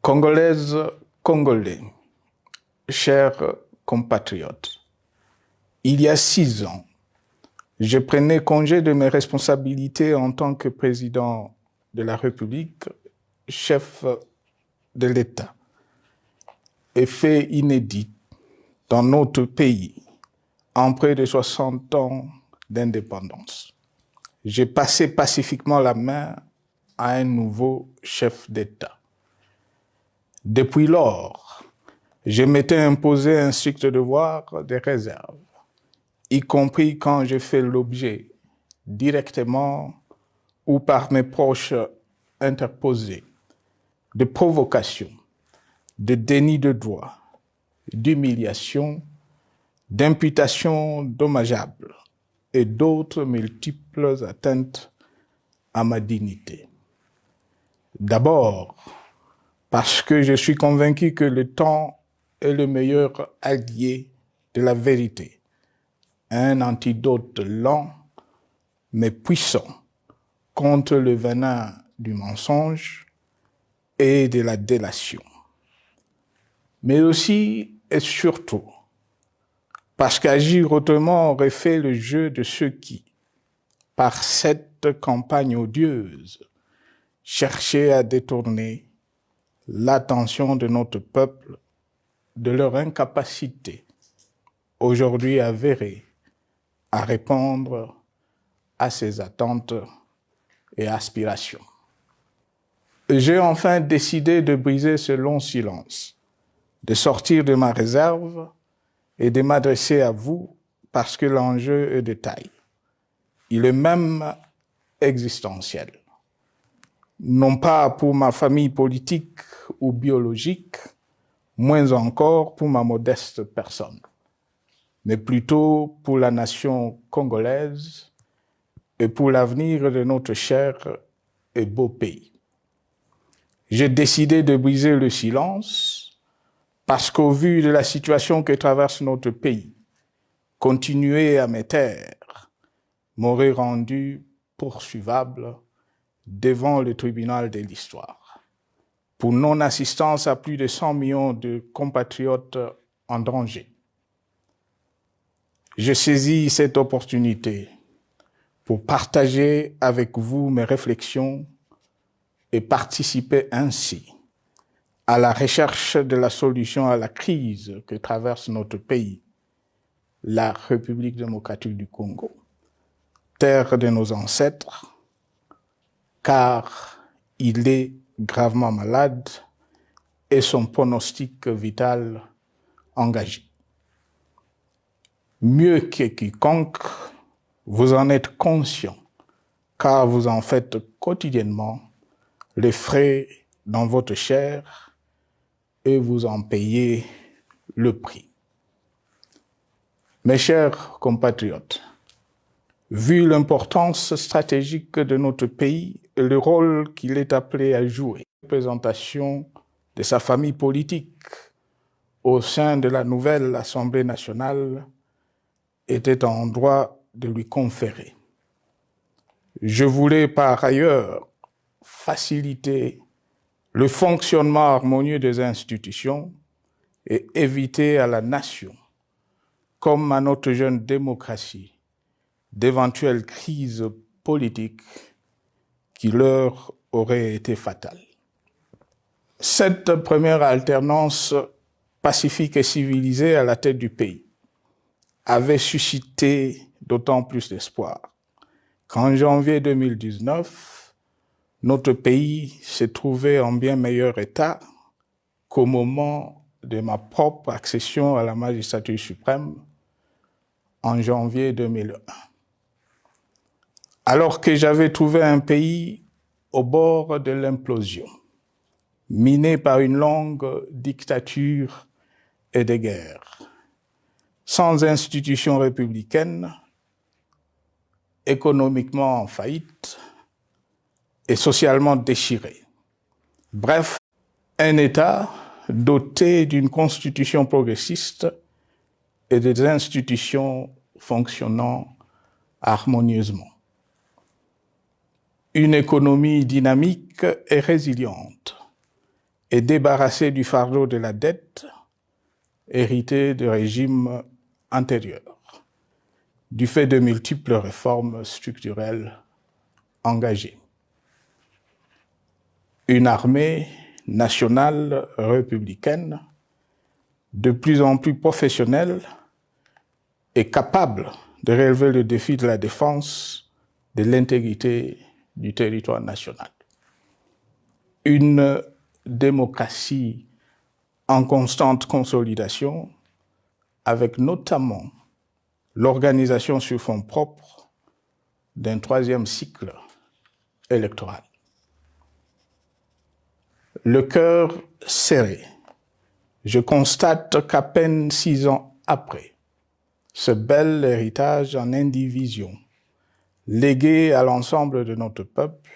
Congolaises, Congolais, chers compatriotes, il y a 6 ans, je prenais congé de mes responsabilités en tant que président de la République, chef de l'État. Et fait inédit dans notre pays, en près de 60 ans d'indépendance. J'ai passé pacifiquement la main à un nouveau chef d'État. Depuis lors, je m'étais imposé un strict devoir de réserve, y compris quand je fais l'objet, directement ou par mes proches interposés, de provocations, de déni de droit, d'humiliation, d'imputations dommageables et d'autres multiples atteintes à ma dignité. D'abord, parce que je suis convaincu que le temps est le meilleur allié de la vérité, un antidote lent mais puissant contre le venin du mensonge et de la délation. Mais aussi et surtout, parce qu'agir autrement aurait fait le jeu de ceux qui, par cette campagne odieuse, cherchaient à détourner l'attention de notre peuple de leur incapacité, aujourd'hui avérée, à répondre à ses attentes et aspirations. J'ai enfin décidé de briser ce long silence, de sortir de ma réserve et de m'adresser à vous parce que l'enjeu est de taille. Il est même existentiel. Non pas pour ma famille politique ou biologique, moins encore pour ma modeste personne, mais plutôt pour la nation congolaise et pour l'avenir de notre cher et beau pays. J'ai décidé de briser le silence parce qu'au vu de la situation que traverse notre pays, continuer à me taire m'aurait rendu poursuivable devant le tribunal de l'histoire pour non-assistance à plus de 100 millions de compatriotes en danger. Je saisis cette opportunité pour partager avec vous mes réflexions et participer ainsi à la recherche de la solution à la crise que traverse notre pays, la République démocratique du Congo, terre de nos ancêtres, car il est gravement malade et son pronostic vital engagé. Mieux que quiconque, vous en êtes conscient, car vous en faites quotidiennement les frais dans votre chair et vous en payez le prix. Mes chers compatriotes, vu l'importance stratégique de notre pays et le rôle qu'il est appelé à jouer, la représentation de sa famille politique au sein de la nouvelle Assemblée nationale était en droit de lui conférer. Je voulais par ailleurs faciliter le fonctionnement harmonieux des institutions et éviter à la nation, comme à notre jeune démocratie, d'éventuelles crises politiques qui leur auraient été fatales. Cette première alternance pacifique et civilisée à la tête du pays avait suscité d'autant plus d'espoir qu'en janvier 2019, notre pays se trouvait en bien meilleur état qu'au moment de ma propre accession à la magistrature suprême en janvier 2001. Alors que j'avais trouvé un pays au bord de l'implosion, miné par une longue dictature et des guerres, sans institutions républicaines, économiquement en faillite et socialement déchiré. Bref, un État doté d'une constitution progressiste et des institutions fonctionnant harmonieusement. Une économie dynamique et résiliente, et débarrassé du fardeau de la dette hérité de régimes antérieurs, du fait de multiples réformes structurelles engagées. Une armée nationale républicaine de plus en plus professionnelle et capable de relever le défi de la défense de l'intégrité du territoire national. Une démocratie en constante consolidation, avec notamment l'organisation sur fonds propres d'un troisième cycle électoral. Le cœur serré, je constate qu'à peine 6 ans après, ce bel héritage en indivision, légué à l'ensemble de notre peuple,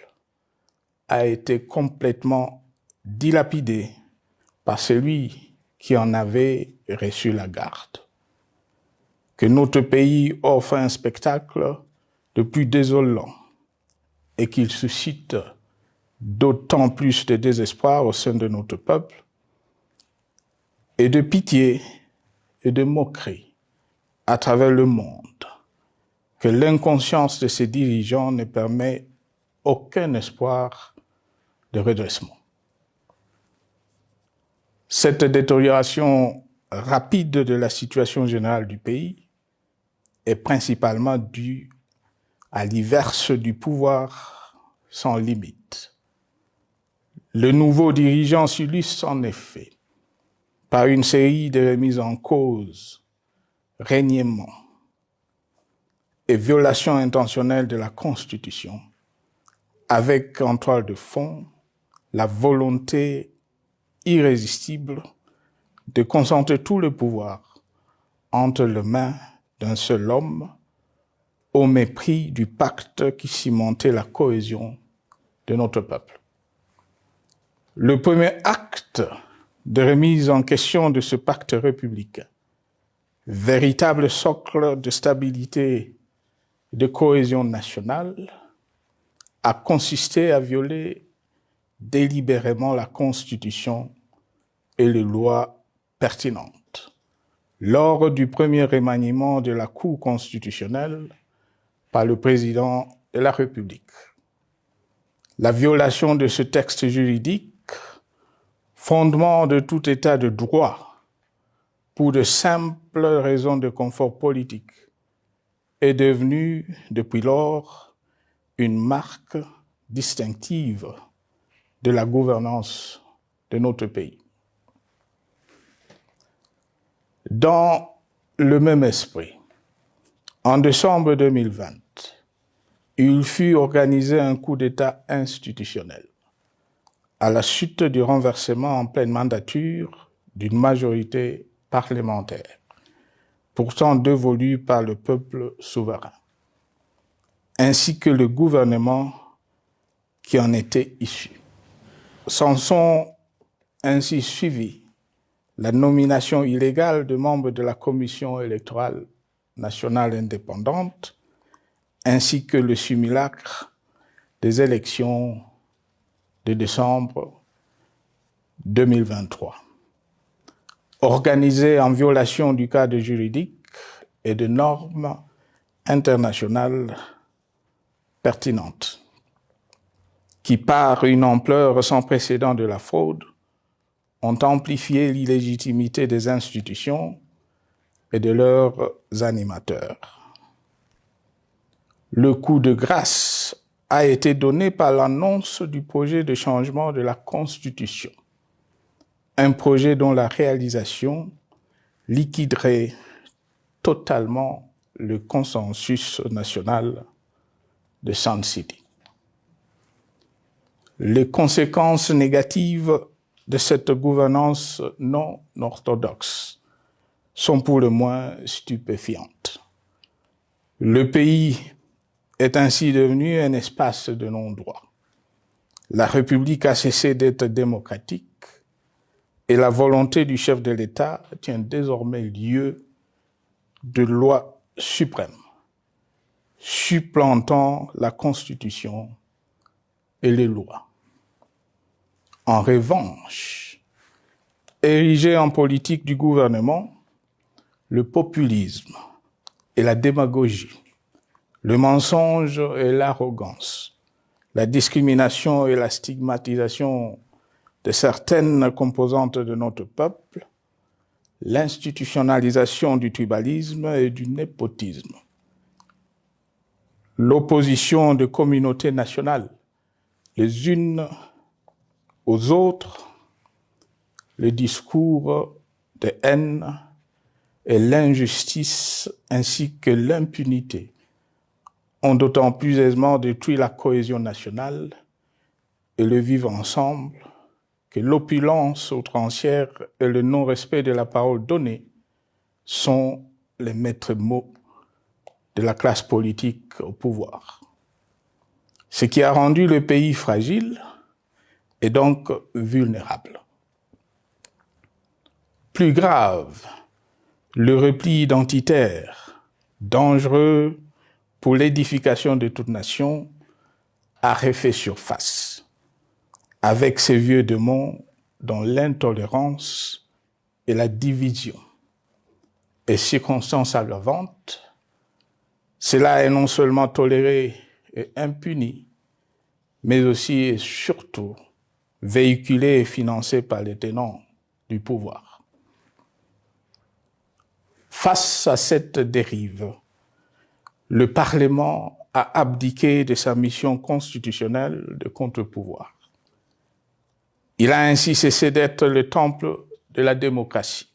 a été complètement dilapidé par celui qui en avait reçu la garde. Que notre pays offre un spectacle de plus désolant et qu'il suscite d'autant plus de désespoir au sein de notre peuple et de pitié et de moquerie à travers le monde, que l'inconscience de ses dirigeants ne permet aucun espoir de redressement. Cette détérioration rapide de la situation générale du pays est principalement due à l'iverse du pouvoir sans limite. Le nouveau dirigeant s'illustre en effet par une série de remises en cause, reniements et violations intentionnelles de la Constitution, avec en toile de fond la volonté irrésistible de concentrer tout le pouvoir entre les mains d'un seul homme, au mépris du pacte qui cimentait la cohésion de notre peuple. Le premier acte de remise en question de ce pacte républicain, véritable socle de stabilité et de cohésion nationale, a consisté à violer délibérément la Constitution et les lois pertinentes lors du premier remaniement de la Cour constitutionnelle par le président de la République. La violation de ce texte juridique, fondement de tout état de droit, pour de simples raisons de confort politique, est devenue, depuis lors, une marque distinctive de la gouvernance de notre pays. Dans le même esprit, en décembre 2020, il fut organisé un coup d'État institutionnel à la suite du renversement en pleine mandature d'une majorité parlementaire, pourtant dévolue par le peuple souverain, ainsi que le gouvernement qui en était issu. S'en sont ainsi suivis la nomination illégale de membres de la Commission électorale nationale indépendante, ainsi que le simulacre des élections de décembre 2023, organisées en violation du cadre juridique et de normes internationales pertinentes, qui, par une ampleur sans précédent de la fraude, ont amplifié l'illégitimité des institutions et de leurs animateurs. Le coup de grâce a été donné par l'annonce du projet de changement de la Constitution, un projet dont la réalisation liquiderait totalement le consensus national de Sun City. Les conséquences négatives de cette gouvernance non orthodoxe sont pour le moins stupéfiantes. Le pays est ainsi devenu un espace de non-droit. La République a cessé d'être démocratique et la volonté du chef de l'État tient désormais lieu de loi suprême, supplantant la Constitution et les lois. En revanche, érigé en politique du gouvernement, le populisme et la démagogie, le mensonge et l'arrogance, la discrimination et la stigmatisation de certaines composantes de notre peuple, l'institutionnalisation du tribalisme et du népotisme, l'opposition de communautés nationales les unes aux autres, le discours de haine et l'injustice ainsi que l'impunité ont d'autant plus aisément détruit la cohésion nationale et le vivre ensemble que l'opulence outrancière et le non-respect de la parole donnée sont les maîtres mots de la classe politique au pouvoir. Ce qui a rendu le pays fragile et donc vulnérable. Plus grave, le repli identitaire, dangereux pour l'édification de toute nation, a refait surface, avec ses vieux démons dont l'intolérance et la division est circonstance aggravante. Cela est non seulement toléré et impuni, mais aussi et surtout véhiculé et financé par les tenants du pouvoir. Face à cette dérive, le Parlement a abdiqué de sa mission constitutionnelle de contre-pouvoir. Il a ainsi cessé d'être le temple de la démocratie,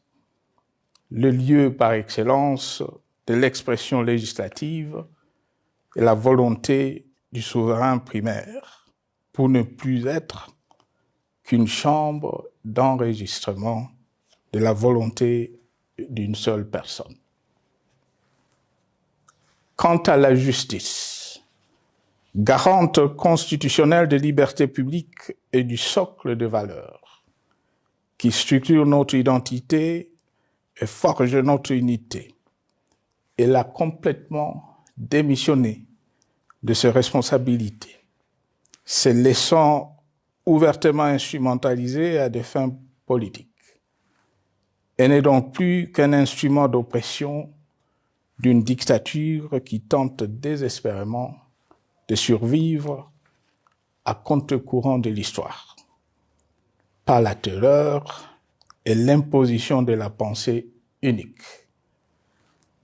le lieu par excellence de l'expression législative et la volonté du souverain primaire, pour ne plus être qu'une chambre d'enregistrement de la volonté d'une seule personne. Quant à la justice, garante constitutionnelle de liberté publique et du socle de valeurs, qui structure notre identité et forge notre unité, elle a complètement démissionné de ses responsabilités, se laissant ouvertement instrumentalisée à des fins politiques. Elle n'est donc plus qu'un instrument d'oppression d'une dictature qui tente désespérément de survivre à contre-courant de l'histoire, par la terreur et l'imposition de la pensée unique.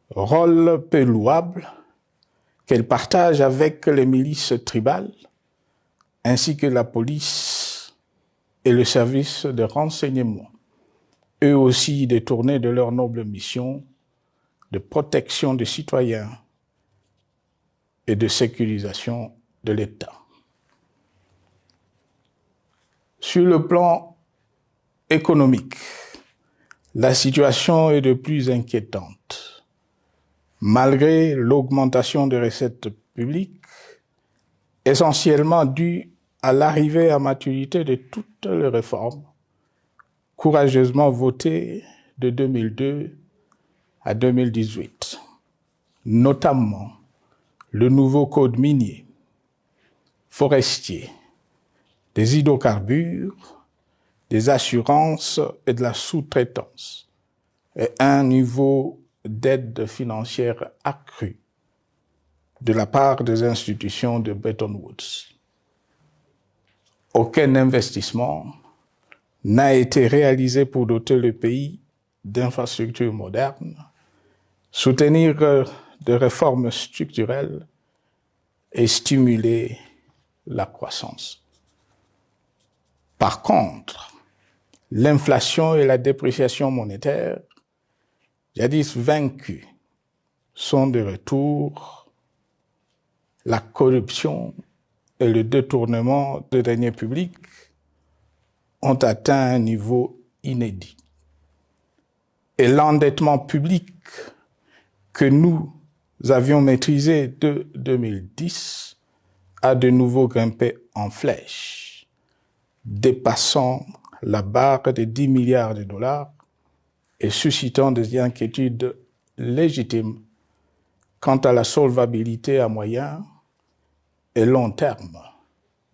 Rôle peu louable qu'elle partage avec les milices tribales, ainsi que la police et le service de renseignement, eux aussi détournés de leur noble mission de protection des citoyens et de sécurisation de l'État. Sur le plan économique, la situation est de plus inquiétante. Malgré l'augmentation des recettes publiques, essentiellement due à l'arrivée à maturité de toutes les réformes courageusement votées de 2002 à 2018, notamment le nouveau code minier, forestier, des hydrocarbures, des assurances et de la sous-traitance, et un niveau d'aide financière accru de la part des institutions de Bretton Woods. Aucun investissement n'a été réalisé pour doter le pays d'infrastructures modernes, soutenir des réformes structurelles et stimuler la croissance. Par contre, l'inflation et la dépréciation monétaire, jadis vaincues, sont de retour. La corruption et le détournement de deniers publics ont atteint un niveau inédit. Et l'endettement public que nous avions maîtrisé de 2010 a de nouveau grimpé en flèche, dépassant la barre de 10 milliards de dollars et suscitant des inquiétudes légitimes quant à la solvabilité à moyen et long terme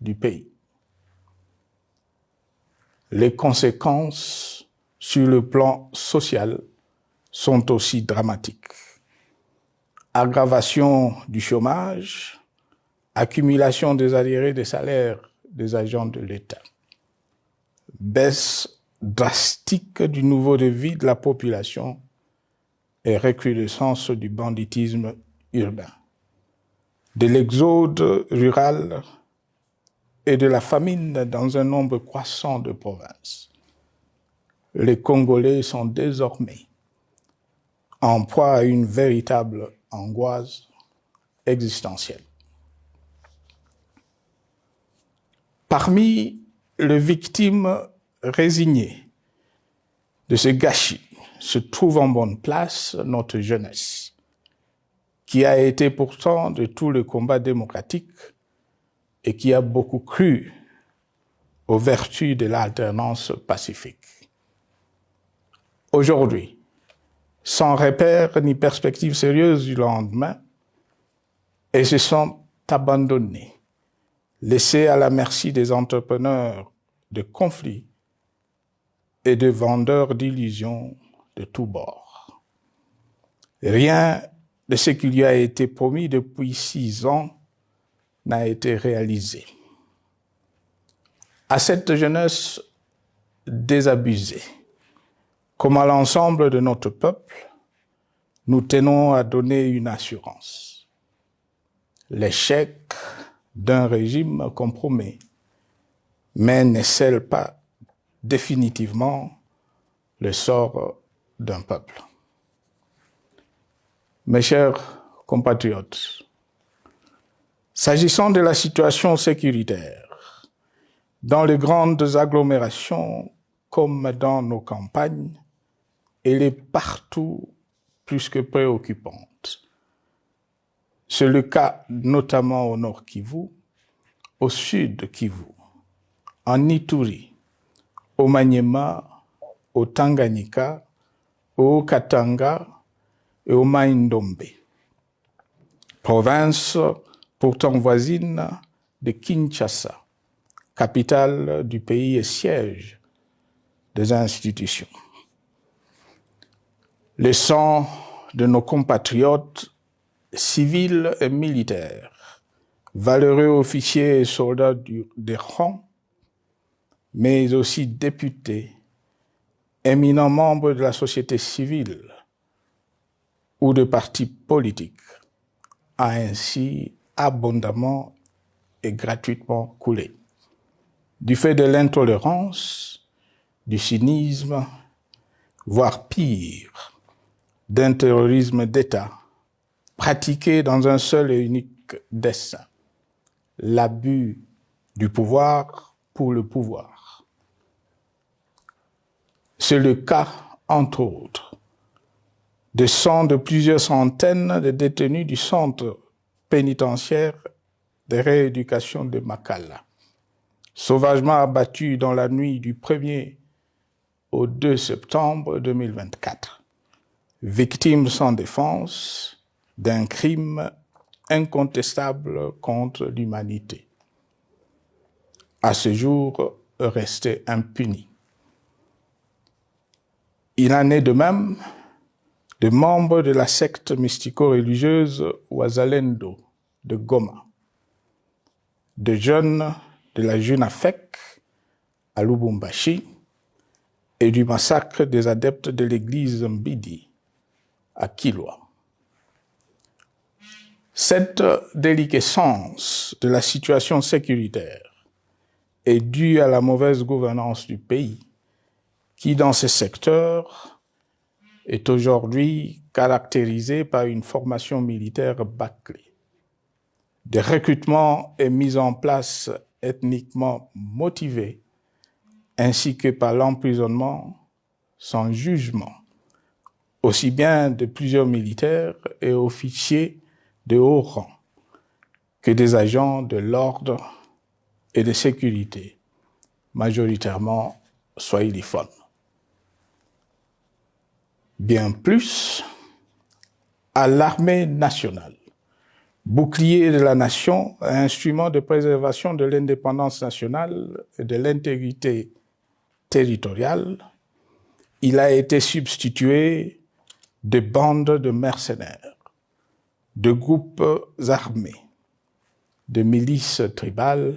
du pays. Les conséquences sur le plan social sont aussi dramatiques. Aggravation du chômage, accumulation des arriérés des salaires des agents de l'État, baisse drastique du niveau de vie de la population et recrudescence du banditisme urbain, de l'exode rural et de la famine dans un nombre croissant de provinces. Les Congolais sont désormais en proie à une véritable angoisse existentielle. Parmi les victimes résignées de ce gâchis se trouve en bonne place notre jeunesse, qui a été pourtant de tout le combat démocratique et qui a beaucoup cru aux vertus de l'alternance pacifique. Aujourd'hui, sans repère ni perspective sérieuse du lendemain, et se sont abandonnés, laissés à la merci des entrepreneurs de conflits et de vendeurs d'illusions de tous bords. Rien de ce qui lui a été promis depuis 6 ans n'a été réalisé. À cette jeunesse désabusée, comme à l'ensemble de notre peuple, nous tenons à donner une assurance. L'échec d'un régime compromet, mais ne scelle pas définitivement le sort d'un peuple. Mes chers compatriotes, s'agissant de la situation sécuritaire, dans les grandes agglomérations comme dans nos campagnes, elle est partout plus que préoccupante. C'est le cas notamment au nord Kivu, au sud Kivu, en Ituri, au Maniema, au Tanganyika, au Katanga et au Mai-Ndombe, province pourtant voisine de Kinshasa, capitale du pays et siège des institutions. Le sang de nos compatriotes civils et militaires, valeureux officiers et soldats des rangs, mais aussi députés, éminents membres de la société civile ou de partis politiques, a ainsi abondamment et gratuitement coulé. Du fait de l'intolérance, du cynisme, voire pire, d'un terrorisme d'État pratiqué dans un seul et unique dessein, l'abus du pouvoir pour le pouvoir. C'est le cas, entre autres, de sang de plusieurs centaines de détenus du centre pénitentiaire de rééducation de Makala, sauvagement abattus dans la nuit du 1er au 2 septembre 2024, victimes sans défense d'un crime incontestable contre l'humanité, à ce jour resté impuni. Il en est de même de membres de la secte mystico-religieuse Wazalendo de Goma, de jeunes de la Junafek à Lubumbashi et du massacre des adeptes de l'église Mbidi à Kilwa. Cette déliquescence de la situation sécuritaire est due à la mauvaise gouvernance du pays qui, dans ces secteurs, est aujourd'hui caractérisé par une formation militaire bâclée, des recrutements et mises en place ethniquement motivés, ainsi que par l'emprisonnement sans jugement, aussi bien de plusieurs militaires et officiers de haut rang que des agents de l'ordre et de sécurité, majoritairement swahiliphones. Bien plus, à l'armée nationale, bouclier de la nation, instrument de préservation de l'indépendance nationale et de l'intégrité territoriale, il a été substitué de bandes de mercenaires, de groupes armés, de milices tribales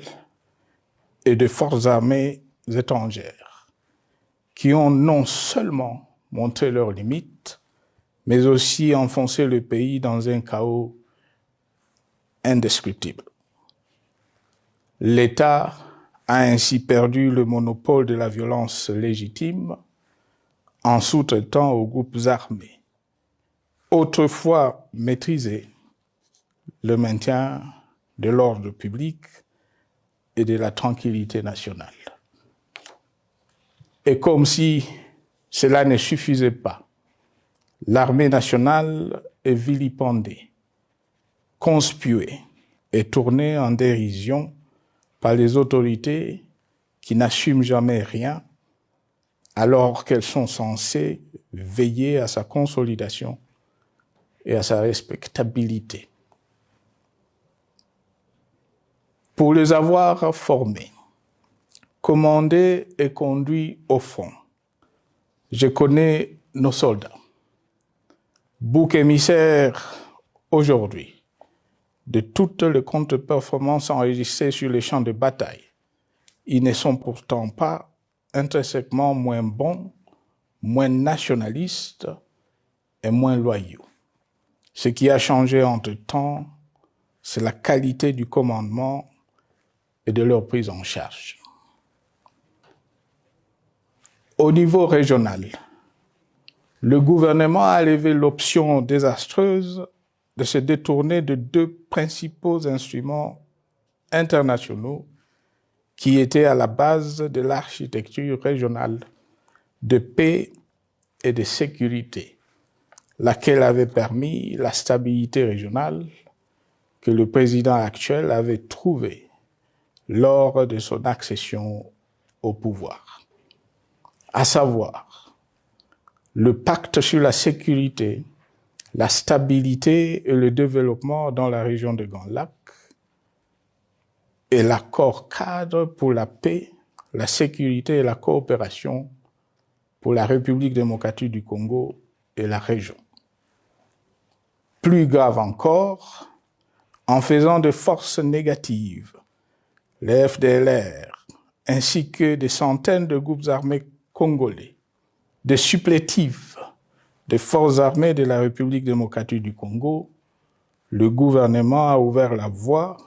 et de forces armées étrangères qui ont non seulement montré leurs limites, mais aussi enfoncé le pays dans un chaos indescriptible. L'État a ainsi perdu le monopole de la violence légitime en sous-traitant aux groupes armés, autrefois maîtrisés, le maintien de l'ordre public et de la tranquillité nationale. Et comme si cela ne suffisait pas, l'armée nationale est vilipendée, conspuée et tournée en dérision par les autorités qui n'assument jamais rien alors qu'elles sont censées veiller à sa consolidation et à sa respectabilité. Pour les avoir formés, commandés et conduits au front, je connais nos soldats, boucs émissaires aujourd'hui de toutes les contre-performances enregistrées sur les champs de bataille. Ils ne sont pourtant pas intrinsèquement moins bons, moins nationalistes et moins loyaux. Ce qui a changé entre-temps, c'est la qualité du commandement et de leur prise en charge. Au niveau régional, le gouvernement a levé l'option désastreuse de se détourner de deux principaux instruments internationaux qui étaient à la base de l'architecture régionale de paix et de sécurité, laquelle avait permis la stabilité régionale que le président actuel avait trouvée lors de son accession au pouvoir, à savoir le pacte sur la sécurité, la stabilité et le développement dans la région de Grand Lac et l'accord cadre pour la paix, la sécurité et la coopération pour la République démocratique du Congo et la région. Plus grave encore, en faisant de forces négatives, les FDLR, ainsi que des centaines de groupes armés congolais, des supplétifs des forces armées de la République démocratique du Congo, le gouvernement a ouvert la voie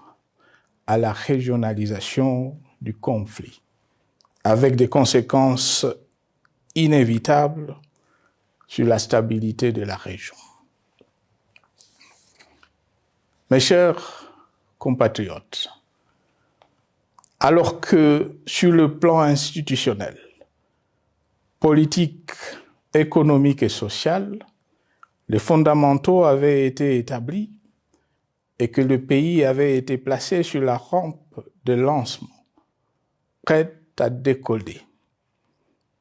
à la régionalisation du conflit, avec des conséquences inévitables sur la stabilité de la région. Mes chers compatriotes, alors que sur le plan institutionnel, politique, économique et social, les fondamentaux avaient été établis et que le pays avait été placé sur la rampe de lancement, prêt à décoller.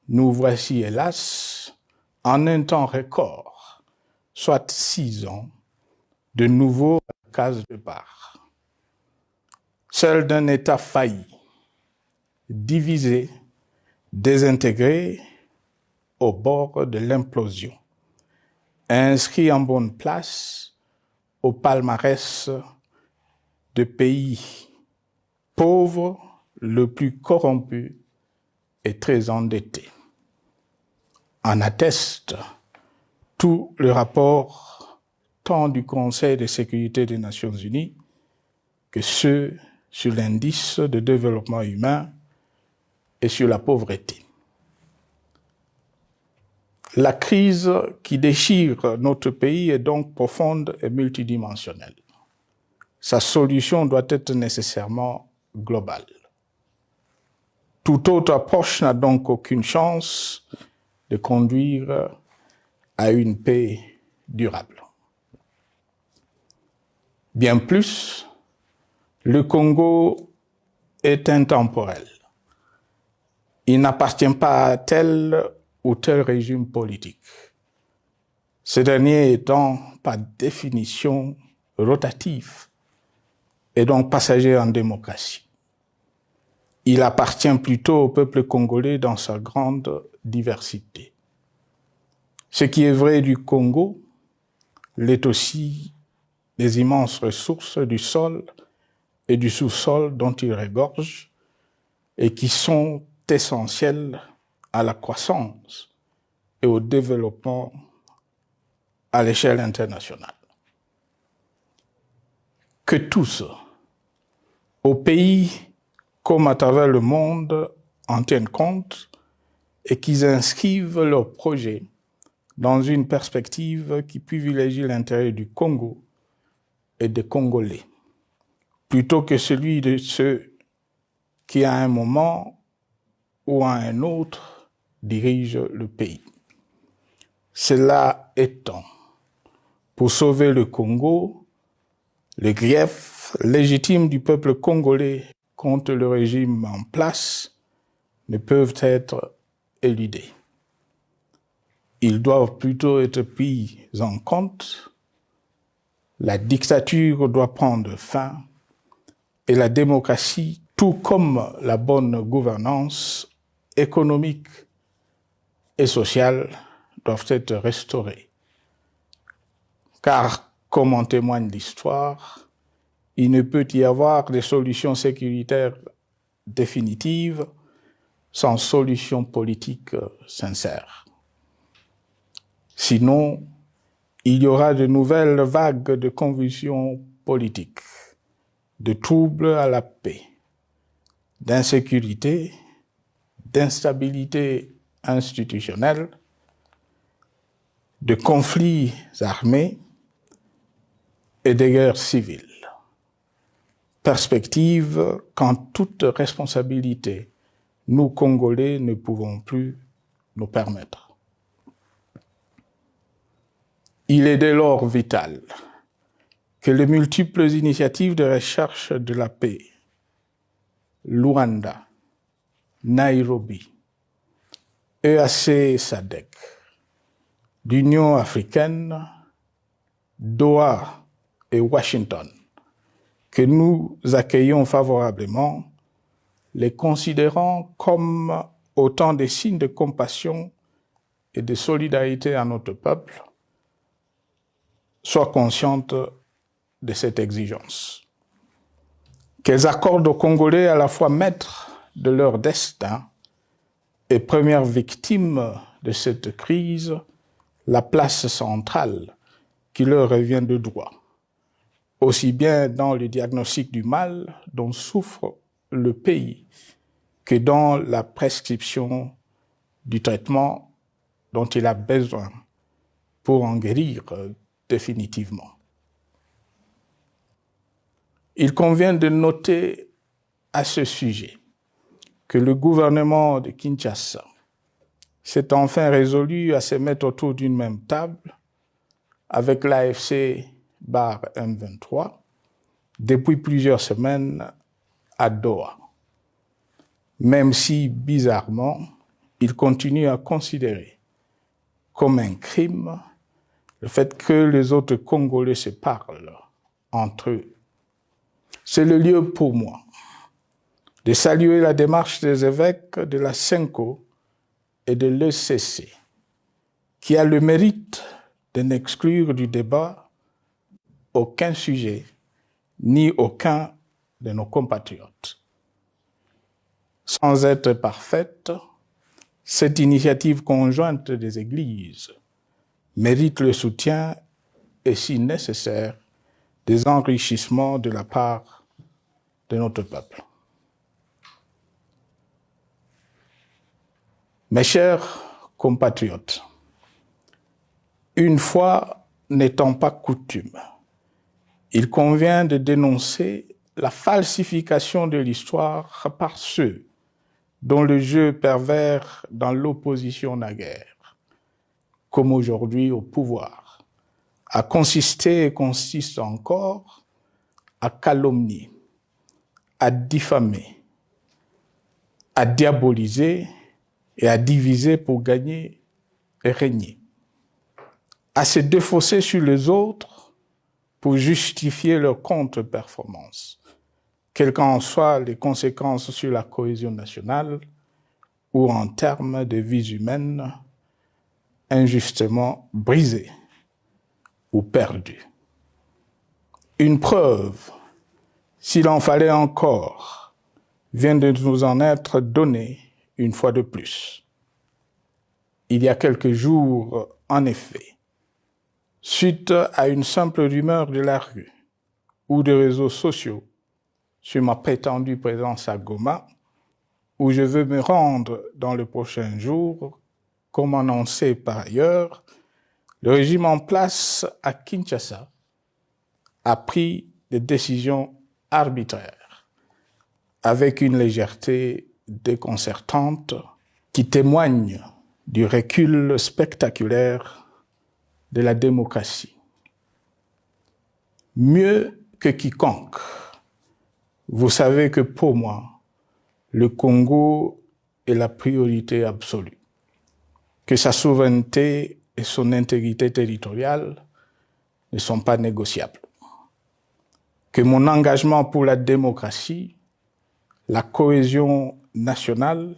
Nous voici, hélas, en un temps record, soit 6 ans, de nouveau à la case de départ. Seul d'un État failli, divisé, désintégré, au bord de l'implosion, inscrit en bonne place au palmarès de pays pauvres, le plus corrompu et très endetté. En atteste tout le rapport tant du Conseil de sécurité des Nations Unies que ceux sur l'indice de développement humain et sur la pauvreté. La crise qui déchire notre pays est donc profonde et multidimensionnelle. Sa solution doit être nécessairement globale. Toute autre approche n'a donc aucune chance de conduire à une paix durable. Bien plus, le Congo est intemporel. Il n'appartient pas à tel ou tel régime politique, ce dernier étant par définition rotatif et donc passager en démocratie. Il appartient plutôt au peuple congolais dans sa grande diversité. Ce qui est vrai du Congo l'est aussi des immenses ressources du sol et du sous-sol dont il regorge et qui sont essentielles à la croissance et au développement à l'échelle internationale. Que tous, au pays comme à travers le monde, en tiennent compte et qu'ils inscrivent leurs projets dans une perspective qui privilégie l'intérêt du Congo et des Congolais, plutôt que celui de ceux qui, à un moment ou à un autre, dirigent le pays. Cela étant, pour sauver le Congo, les griefs légitimes du peuple congolais contre le régime en place ne peuvent être éludés. Ils doivent plutôt être pris en compte. La dictature doit prendre fin et la démocratie, tout comme la bonne gouvernance économique et sociale, doivent être restaurées. Car, comme en témoigne l'histoire, il ne peut y avoir de solutions sécuritaires définitives sans solution politique sincère. Sinon, il y aura de nouvelles vagues de convulsions politiques, de troubles à la paix, d'insécurité, d'instabilité institutionnelle, de conflits armés et de guerres civiles. Perspective qu'en toute responsabilité, nous, Congolais, ne pouvons plus nous permettre. Il est dès lors vital que les multiples initiatives de recherche de la paix, Luanda, Nairobi, EAC-SADC, l'Union africaine, Doha et Washington, que nous accueillons favorablement, les considérant comme autant de signes de compassion et de solidarité à notre peuple, soient conscientes de cette exigence. Qu'elles accordent aux Congolais à la fois maîtres de leur destin et premières victimes de cette crise la place centrale qui leur revient de droit, aussi bien dans le diagnostic du mal dont souffre le pays que dans la prescription du traitement dont il a besoin pour en guérir définitivement. Il convient de noter à ce sujet que le gouvernement de Kinshasa s'est enfin résolu à se mettre autour d'une même table avec l'AFC/M23 depuis plusieurs semaines à Doha, même si, bizarrement, il continue à considérer comme un crime le fait que les autres Congolais se parlent entre eux. C'est le lieu pour moi de saluer la démarche des évêques de la CENCO et de l'ECC, qui a le mérite de n'exclure du débat aucun sujet, ni aucun de nos compatriotes. Sans être parfaite, cette initiative conjointe des Églises mérite le soutien et, si nécessaire, des enrichissements de la part de notre peuple. Mes chers compatriotes, une fois n'étant pas coutume, il convient de dénoncer la falsification de l'histoire par ceux dont le jeu pervers dans l'opposition naguère, comme aujourd'hui au pouvoir, a consisté et consiste encore à calomnier, à diffamer, à diaboliser et à diviser pour gagner et régner, à se défausser sur les autres pour justifier leur contre-performance, quelles qu'en soient les conséquences sur la cohésion nationale ou en termes de vies humaines injustement brisé ou perdu. Une preuve, s'il en fallait encore, vient de nous en être donnée une fois de plus. Il y a quelques jours, en effet, suite à une simple rumeur de la rue ou des réseaux sociaux sur ma prétendue présence à Goma, où je veux me rendre dans le prochain jour, comme annoncé par ailleurs, le régime en place à Kinshasa a pris des décisions arbitraires avec une légèreté déconcertante qui témoigne du recul spectaculaire de la démocratie. Mieux que quiconque, vous savez que pour moi, le Congo est la priorité absolue, que sa souveraineté et son intégrité territoriale ne sont pas négociables, que mon engagement pour la démocratie, la cohésion nationale,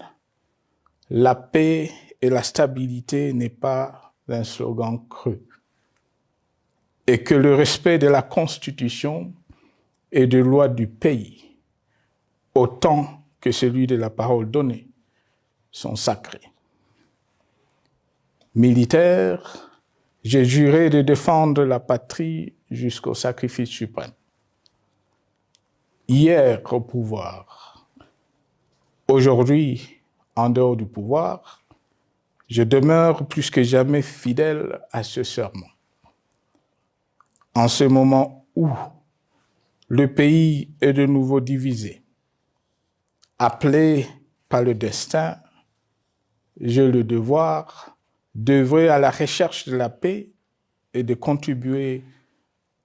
la paix et la stabilité n'est pas un slogan creux, et que le respect de la Constitution et des lois du pays, autant que celui de la parole donnée, sont sacrés. Militaire, j'ai juré de défendre la patrie jusqu'au sacrifice suprême. Hier au pouvoir, aujourd'hui en dehors du pouvoir, je demeure plus que jamais fidèle à ce serment. En ce moment où le pays est de nouveau divisé, appelé par le destin, j'ai le devoir d'œuvrer à la recherche de la paix et de contribuer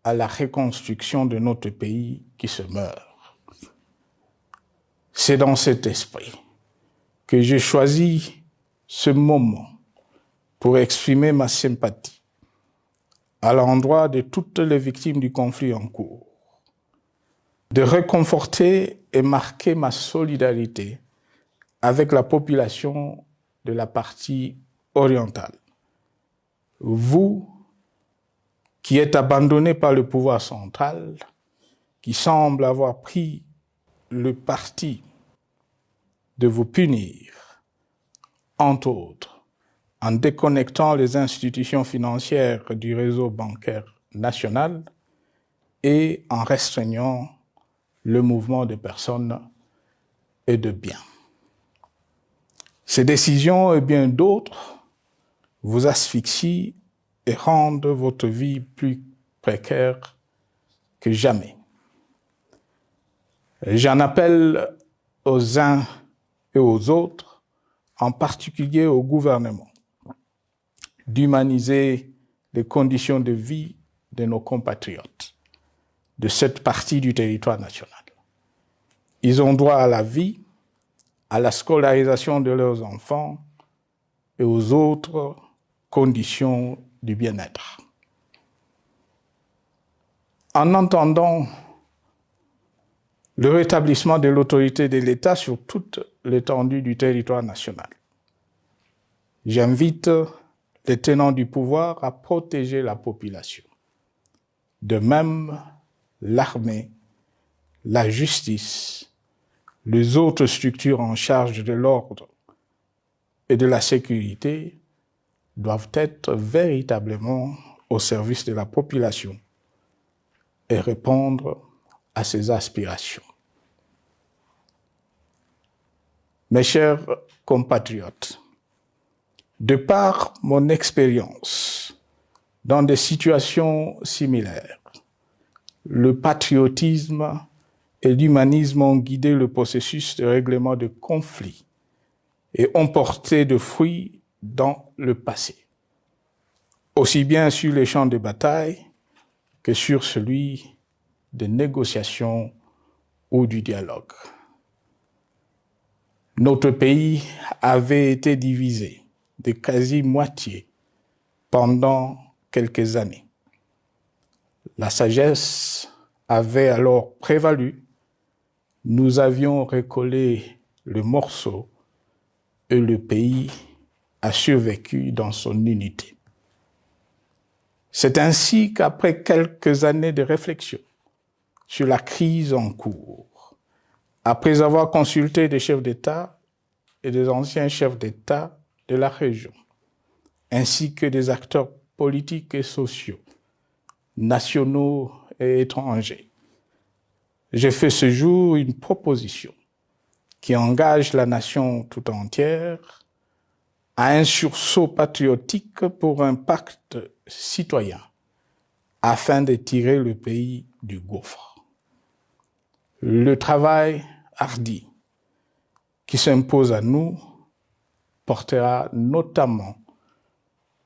à la reconstruction de notre pays qui se meurt. C'est dans cet esprit que j'ai choisi ce moment pour exprimer ma sympathie à l'endroit de toutes les victimes du conflit en cours, de réconforter et marquer ma solidarité avec la population de la partie orientale. Vous, qui êtes abandonnés par le pouvoir central, qui semble avoir pris le parti de vous punir, entre autres, en déconnectant les institutions financières du réseau bancaire national et en restreignant le mouvement de personnes et de biens. Ces décisions et bien d'autres vous asphyxient et rendent votre vie plus précaire que jamais. J'en appelle aux uns et aux autres, en particulier au gouvernement, d'humaniser les conditions de vie de nos compatriotes de cette partie du territoire national. Ils ont droit à la vie, à la scolarisation de leurs enfants et aux autres conditions du bien-être. En entendant le rétablissement de l'autorité de l'État sur toute l'étendue du territoire national, j'invite les tenants du pouvoir à protéger la population. De même, l'armée, la justice, les autres structures en charge de l'ordre et de la sécurité doivent être véritablement au service de la population et répondre à ses aspirations. Mes chers compatriotes, de par mon expérience dans des situations similaires, le patriotisme et l'humanisme ont guidé le processus de règlement de conflits et ont porté de fruits dans le passé, aussi bien sur les champs de bataille que sur celui de négociation ou du dialogue. Notre pays avait été divisé de quasi-moitié pendant quelques années. La sagesse avait alors prévalu. Nous avions recollé le morceau et le pays a survécu dans son unité. C'est ainsi qu'après quelques années de réflexion sur la crise en cours, après avoir consulté des chefs d'État et des anciens chefs d'État de la région, ainsi que des acteurs politiques et sociaux, nationaux et étrangers, j'ai fait ce jour une proposition qui engage la nation tout entière à un sursaut patriotique pour un pacte citoyen afin de tirer le pays du gouffre. Le travail hardi qui s'impose à nous portera notamment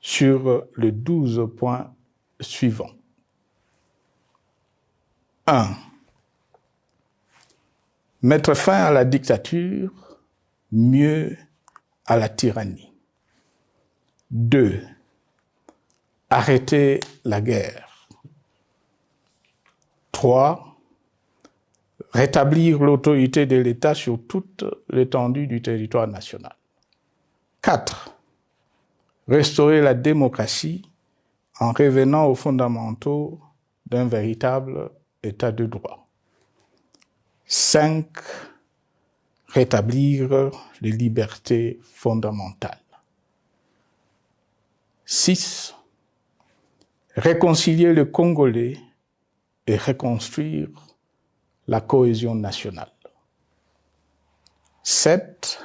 sur les 12 points suivants. 1. Mettre fin à la dictature, mieux à la tyrannie. 2. Arrêter la guerre. 3. Rétablir l'autorité de l'État sur toute l'étendue du territoire national. 4. Restaurer la démocratie en revenant aux fondamentaux d'un véritable État de droit. 5. Rétablir les libertés fondamentales. 6. Réconcilier le Congolais et reconstruire la cohésion nationale. 7.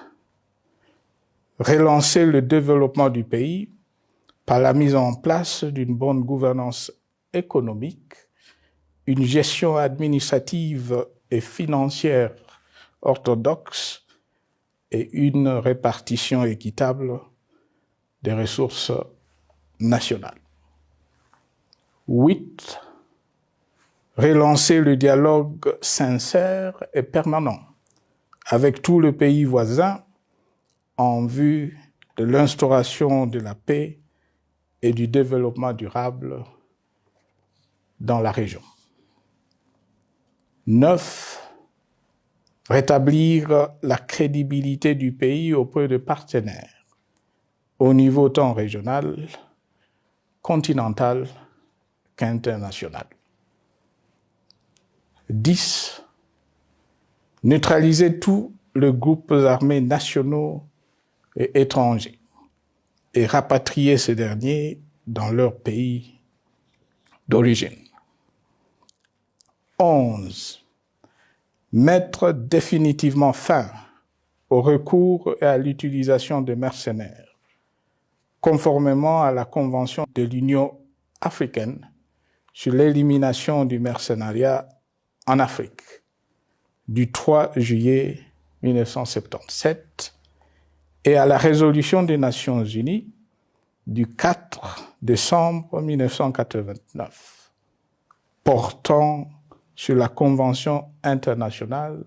Relancer le développement du pays par la mise en place d'une bonne gouvernance économique, une gestion administrative et financière orthodoxe et une répartition équitable des ressources nationales. 8. Relancer le dialogue sincère et permanent avec tous les pays voisins en vue de l'instauration de la paix et du développement durable dans la région. 9. Rétablir la crédibilité du pays auprès de partenaires au niveau tant régional, continental qu'international. 10. Neutraliser tous les groupes armés nationaux et étrangers et rapatrier ces derniers dans leur pays d'origine. 11. Mettre définitivement fin au recours et à l'utilisation de mercenaires, conformément à la Convention de l'Union africaine sur l'élimination du mercenariat en Afrique du 3 juillet 1977 et à la résolution des Nations Unies du 4 décembre 1989 portant sur la Convention internationale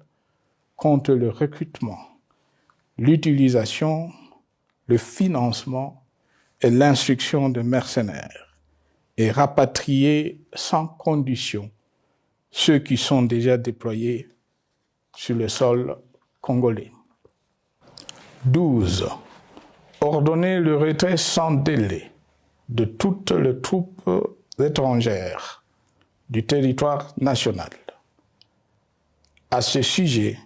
contre le recrutement, l'utilisation, le financement et l'instruction de mercenaires et rapatrier sans condition ceux qui sont déjà déployés sur le sol congolais. 12. Ordonner le retrait sans délai de toutes les troupes étrangères du territoire national. À ce sujet,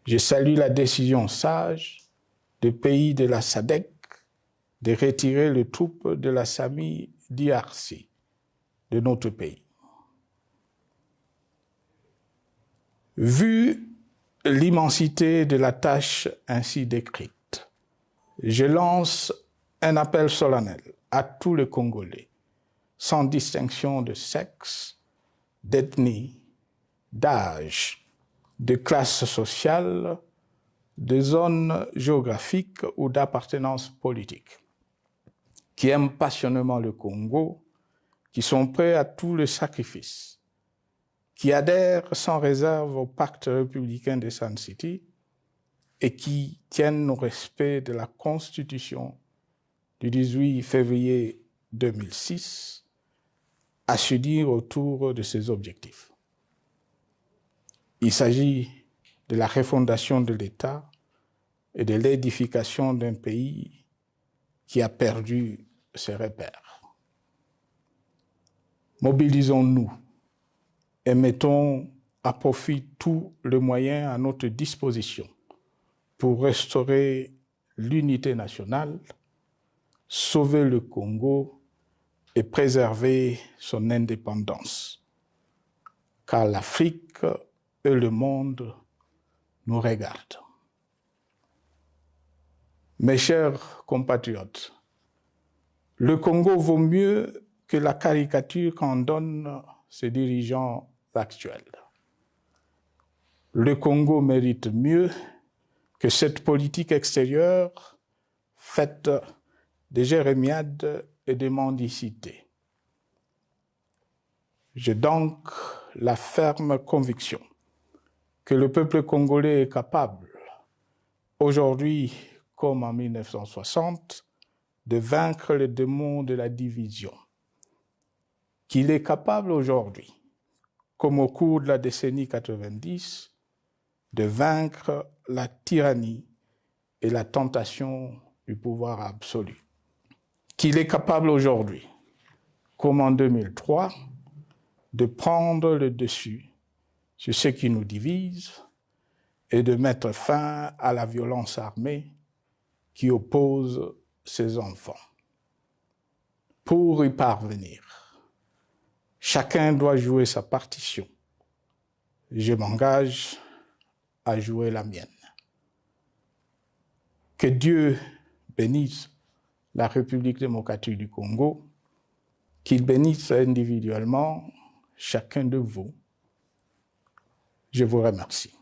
je salue la décision sage des pays de la SADC de retirer les troupes de la SAMI DRC de notre pays. Vu l'immensité de la tâche ainsi décrite, je lance un appel solennel à tous les Congolais, sans distinction de sexe, d'ethnie, d'âge, de classe sociale, de zone géographique ou d'appartenance politique, qui aiment passionnément le Congo, qui sont prêts à tous les sacrifices, qui adhèrent sans réserve au pacte républicain de Sun City et qui tiennent au respect de la Constitution du 18 février 2006, à se dire autour de ces objectifs. Il s'agit de la refondation de l'État et de l'édification d'un pays qui a perdu ses repères. Mobilisons-nous et mettons à profit tous les moyens à notre disposition pour restaurer l'unité nationale, sauver le Congo et préserver son indépendance. Car l'Afrique et le monde nous regardent. Mes chers compatriotes, le Congo vaut mieux que la caricature qu'en donnent ses dirigeants actuels. Le Congo mérite mieux que cette politique extérieure faite de jérémiades et de mendicité. J'ai donc la ferme conviction que le peuple congolais est capable, aujourd'hui comme en 1960, de vaincre le démon de la division. Qu'il est capable aujourd'hui, comme au cours de la décennie 90, de vaincre la tyrannie et la tentation du pouvoir absolu. Qu'il est capable aujourd'hui, comme en 2003, de prendre le dessus sur ce qui nous divise et de mettre fin à la violence armée qui oppose ses enfants. Pour y parvenir, chacun doit jouer sa partition. Je m'engage à jouer la mienne. Que Dieu bénisse la République démocratique du Congo, qu'il bénisse individuellement chacun de vous. Je vous remercie.